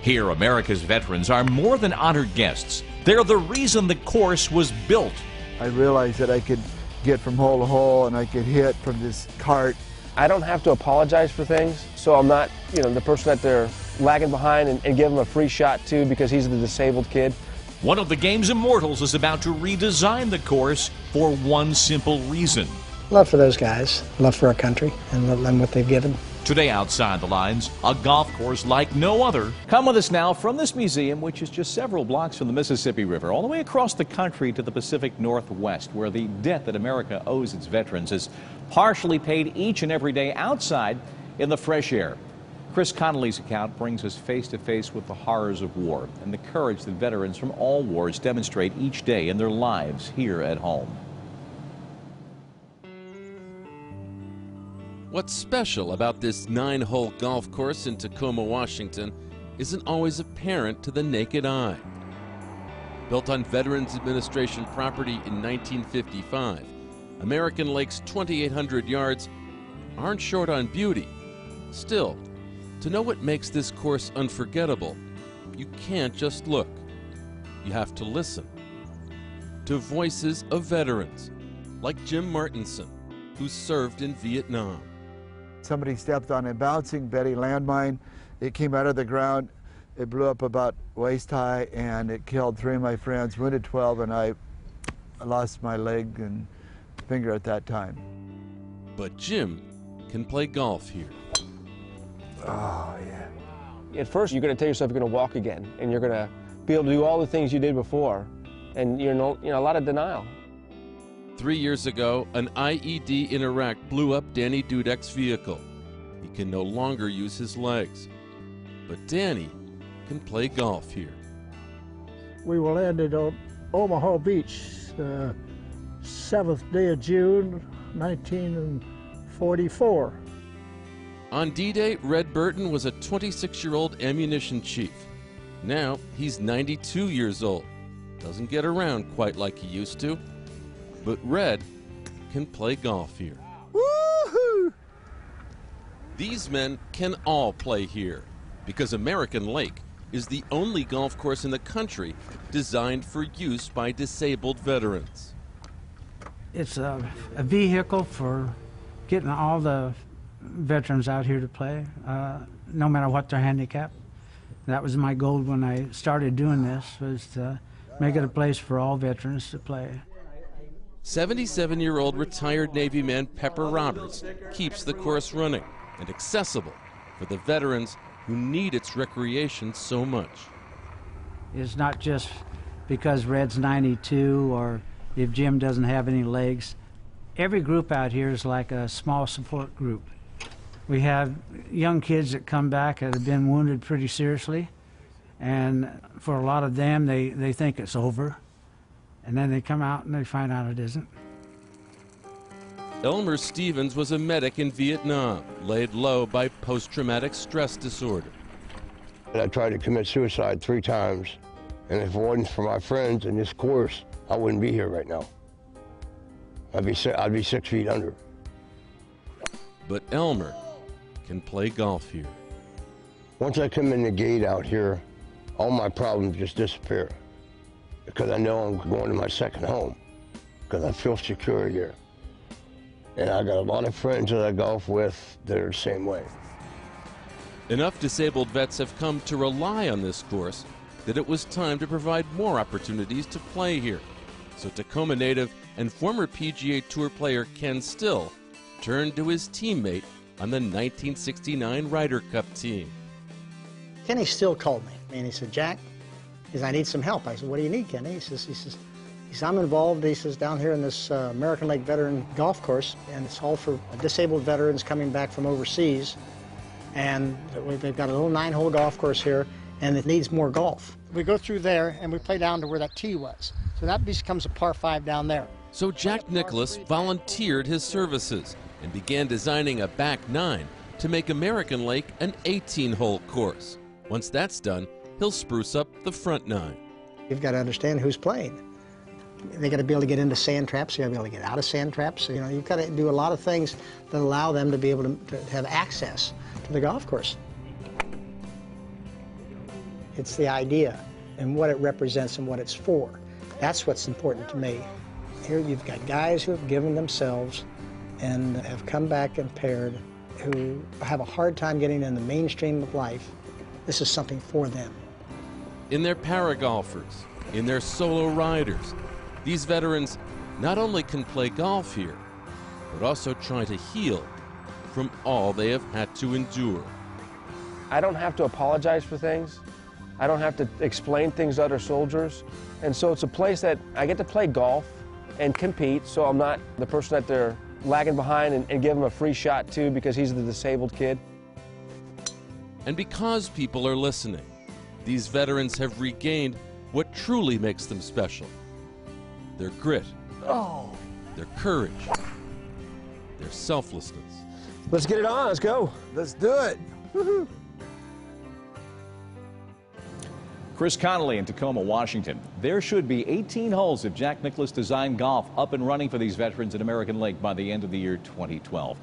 Here, America's veterans are more than honored guests. They're the reason the course was built. I realized that I could get from hole to hole and I could hit from this cart. I don't have to apologize for things, so I'm not, the person that they're lagging behind and give him a free shot too because he's the disabled kid. One of the game's immortals is about to redesign the course for one simple reason. Love for those guys, love for our country, and love them what they've given. Today outside the lines, a golf course like no other. Come with us now from this museum, which is just several blocks from the Mississippi River, all the way across the country to the Pacific Northwest, where the debt that America owes its veterans is partially paid each and every day outside in the fresh air. Chris Connolly's account brings us face to face with the horrors of war and the courage that veterans from all wars demonstrate each day in their lives here at home. What's special about this 9-hole golf course in Tacoma, Washington, isn't always apparent to the naked eye. Built on Veterans Administration property in 1955, American Lake's 2,800 yards aren't short on beauty. Still, to know what makes this course unforgettable, you can't just look. You have to listen to voices of veterans, like Jim Martinson, who served in Vietnam. Somebody stepped on a bouncing Betty landmine. It came out of the ground. It blew up about waist high, and it killed 3 of my friends, wounded 12, and I lost my leg and finger at that time. But Jim can play golf here. Oh, yeah. At first, you're going to tell yourself you're going to walk again, and you're going to be able to do all the things you did before, and a lot of denial. 3 years ago, an IED in Iraq blew up Danny Dudek's vehicle. He can no longer use his legs. But Danny can play golf here. We will end on Omaha Beach, the 7th day of June, 1944. On D-Day, Red Burton was a 26-year-old ammunition chief. Now he's 92 years old. Doesn't get around quite like he used to. But Red can play golf here. Woo-hoo! These men can all play here because American Lake is the only golf course in the country designed for use by disabled veterans. It's a vehicle for getting all the veterans out here to play, no matter what their handicap. That was my goal when I started doing this, was to make it a place for all veterans to play. 77-year-old retired Navy man Pepper Roberts keeps the course running and accessible for the veterans who need its recreation so much. It's not just because Red's 92 or if Jim doesn't have any legs. Every group out here is like a small support group. We have young kids that come back that have been wounded pretty seriously, and for a lot of them, they think it's over. And then they come out and they find out it isn't. Elmer Stevens was a medic in Vietnam, laid low by post-traumatic stress disorder. I tried to commit suicide 3 times, and if it wasn't for my friends in this course, I wouldn't be here right now. I'd be 6 feet under. But Elmer can play golf here. Once I come in the gate out here, all my problems just disappear. Because I know I'm going to my second home, because I feel secure here. And I got a lot of friends that I golf with that are the same way. Enough disabled vets have come to rely on this course that it was time to provide more opportunities to play here. So Tacoma native and former PGA Tour player Ken Still turned to his teammate on the 1969 Ryder Cup team. Kenny Still called me, and he said, "Jack," he said, "I need some help." I said, "What do you need, Kenny?" He says, "I'm involved," he says, "down here in this American Lake Veteran Golf Course, and it's all for disabled veterans coming back from overseas. And they've got a little 9-hole golf course here, and it needs more golf." We go through there, and we play down to where that tee was. So that becomes a par 5 down there. So Jack Nicklaus volunteered his services and began designing a back 9 to make American Lake an 18-hole course. Once that's done, he'll spruce up the front 9. You've got to understand who's playing. They got to be able to get into sand traps. You got to be able to get out of sand traps. You know, you've got to do a lot of things that allow them to be able to have access to the golf course. It's the idea and what it represents and what it's for. That's what's important to me. Here you've got guys who have given themselves and have come back impaired, who have a hard time getting in the mainstream of life. This is something for them. In their para-golfers, in their solo riders, these veterans not only can play golf here, but also try to heal from all they have had to endure. I don't have to apologize for things. I don't have to explain things to other soldiers. And so it's a place that I get to play golf and compete, so I'm not the person that they're lagging behind and give him a free shot too because he's the disabled kid. And because people are listening, these veterans have regained what truly makes them special. Their grit, their courage, their selflessness. Let's get it on, let's go. Let's do it. Woo-hoo. Chris Connolly in Tacoma, Washington. There should be 18 holes of Jack Nicklaus designed golf up and running for these veterans at American Lake by the end of the year 2012.